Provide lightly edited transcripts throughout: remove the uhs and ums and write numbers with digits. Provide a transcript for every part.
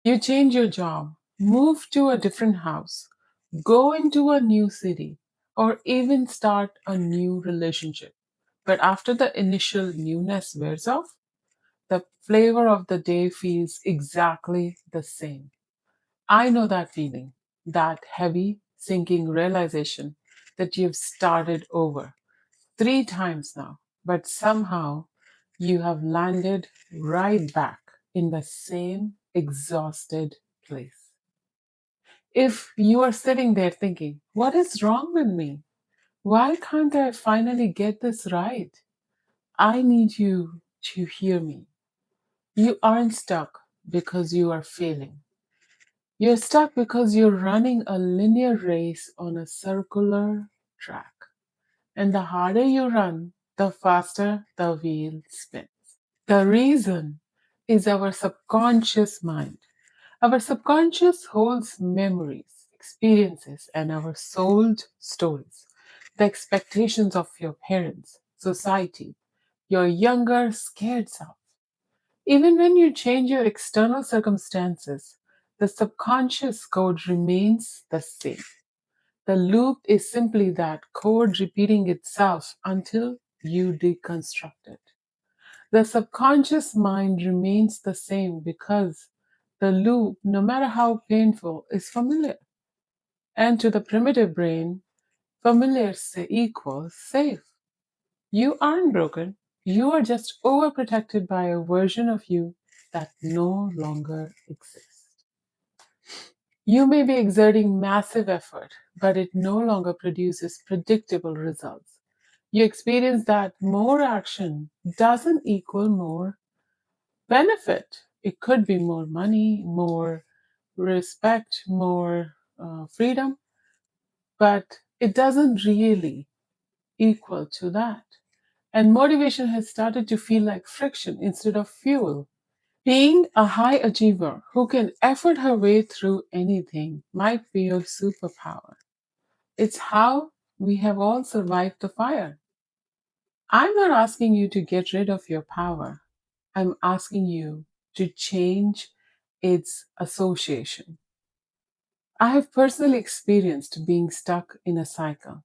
You change your job, move to a different house, go into a new city, or even start a new relationship. But after the initial newness wears off, the flavor of the day feels exactly the same. I know that feeling, that heavy, sinking realization that you've started over 3 times now, but somehow you have landed right back in the same exhausted place. If you are sitting there thinking, what is wrong with me? Why can't I finally get this right? I need you to hear me. You aren't stuck because you are failing. You're stuck because you're running a linear race on a circular track. And the harder you run, the faster the wheel spins. The reason is our subconscious mind. Our subconscious holds memories, experiences, and our souled stories, the expectations of your parents, society, your younger, scared self. Even when you change your external circumstances, the subconscious code remains the same. The loop is simply that code repeating itself until you deconstruct it. The subconscious mind remains the same because the loop, no matter how painful, is familiar. And to the primitive brain, familiar equals safe. You aren't broken. You are just overprotected by a version of you that no longer exists. You may be exerting massive effort, but it no longer produces predictable results. You experience that more action doesn't equal more benefit. It could be more money, more respect, more freedom, but it doesn't really equal to that. And motivation has started to feel like friction instead of fuel. Being a high achiever who can effort her way through anything might be your superpower. It's how we have all survived the fire. I'm not asking you to get rid of your power. I'm asking you to change its association. I have personally experienced being stuck in a cycle.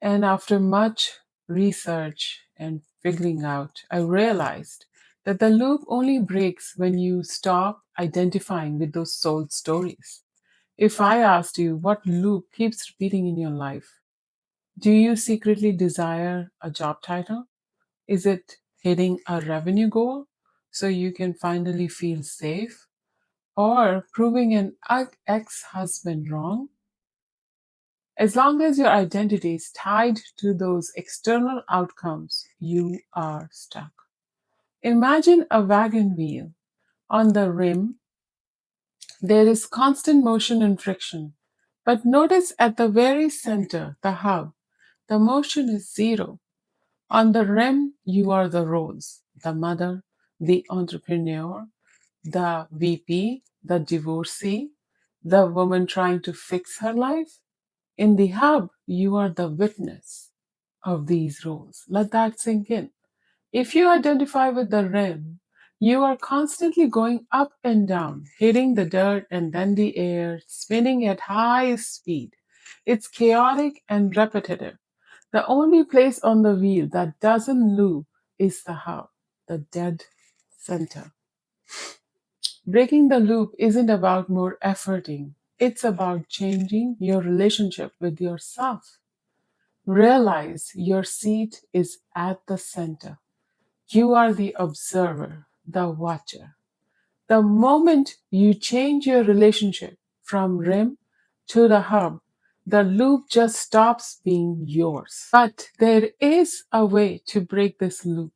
And after much research and figuring out, I realized that the loop only breaks when you stop identifying with those soul stories. If I asked you what loop keeps repeating in your life, do you secretly desire a job title? Is it hitting a revenue goal so you can finally feel safe? Or proving an ex husband wrong? As long as your identity is tied to those external outcomes, you are stuck. Imagine a wagon wheel. On the rim, there is constant motion and friction. But notice at the very center, the hub, the motion is zero. On the rim, you are the roles: the mother, the entrepreneur, the VP, the divorcee, the woman trying to fix her life. In the hub, you are the witness of these roles. Let that sink in. If you identify with the rim, you are constantly going up and down, hitting the dirt and then the air, spinning at high speed. It's chaotic and repetitive. The only place on the wheel that doesn't loop is the hub, the dead center. Breaking the loop isn't about more efforting, it's about changing your relationship with yourself. Realize your seat is at the center. You are the observer, the watcher. The moment you change your relationship from rim to the hub, the loop just stops being yours. But there is a way to break this loop.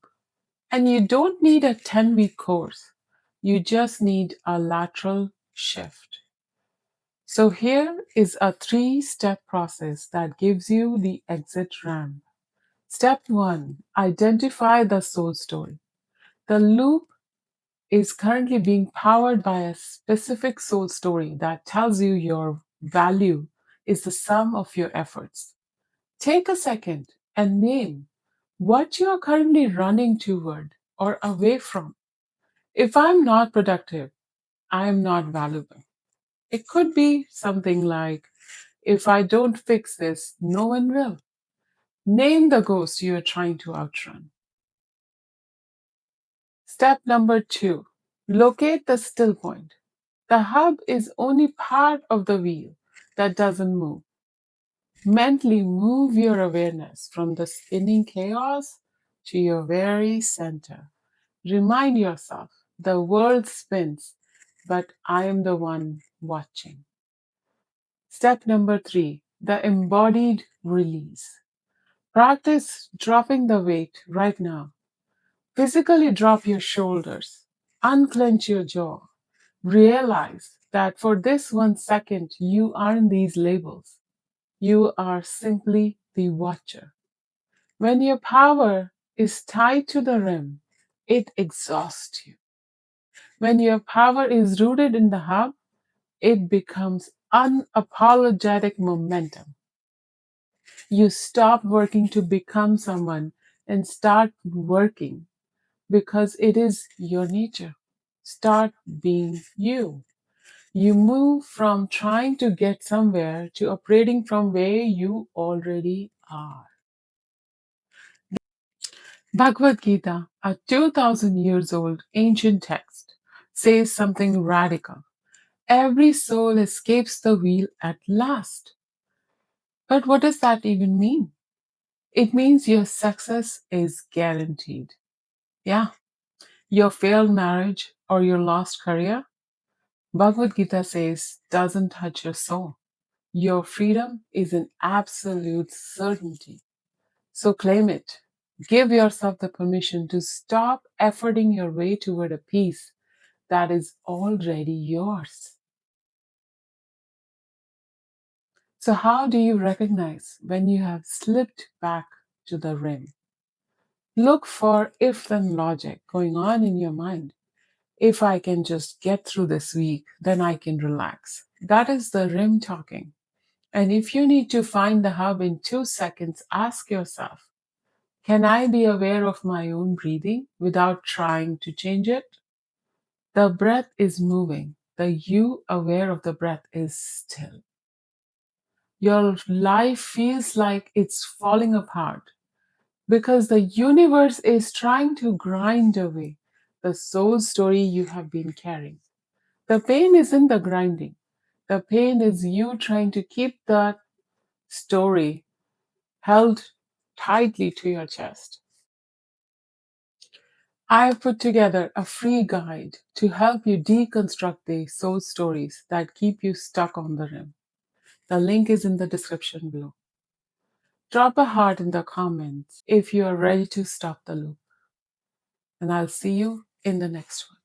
And you don't need a 10-week course. You just need a lateral shift. So here is a 3-step process that gives you the exit ramp. Step 1, identify the soul story. The loop is currently being powered by a specific soul story that tells you your value is the sum of your efforts. Take a second and name what you are currently running toward or away from. If I'm not productive, I am not valuable. It could be something like, if I don't fix this, no one will. Name the ghost you are trying to outrun. Step number 2, locate the still point. The hub is only part of the wheel that doesn't move. Mentally move your awareness from the spinning chaos to your very center. Remind yourself the world spins, but I am the one watching. Step number 3, the embodied release. Practice dropping the weight right now. Physically drop your shoulders, unclench your jaw. Realize that for this 1 second, you aren't these labels. You are simply the watcher. When your power is tied to the rim, it exhausts you. When your power is rooted in the hub, it becomes unapologetic momentum. You stop working to become someone and start working because it is your nature. Start being you. You move from trying to get somewhere to operating from where you already are. Bhagavad Gita, a 2000 years old ancient text, says something radical. Every soul escapes the wheel at last. But what does that even mean? It means your success is guaranteed. Yeah, your failed marriage or your lost career, Bhagavad Gita says, doesn't touch your soul. Your freedom is an absolute certainty. So claim it. Give yourself the permission to stop efforting your way toward a peace that is already yours. So, how do you recognize when you have slipped back to the rim? Look for if then logic going on in your mind. If I can just get through this week, then I can relax. That is the rim talking. And if you need to find the hub in 2 seconds, ask yourself, can I be aware of my own breathing without trying to change it? The breath is moving. The you aware of the breath is still. Your life feels like it's falling apart because the universe is trying to grind away the soul story you have been carrying. The pain isn't the grinding. The pain is you trying to keep that story held tightly to your chest. I have put together a free guide to help you deconstruct the soul stories that keep you stuck on the rim. The link is in the description below. Drop a heart in the comments if you are ready to stop the loop. And I'll see you in the next one.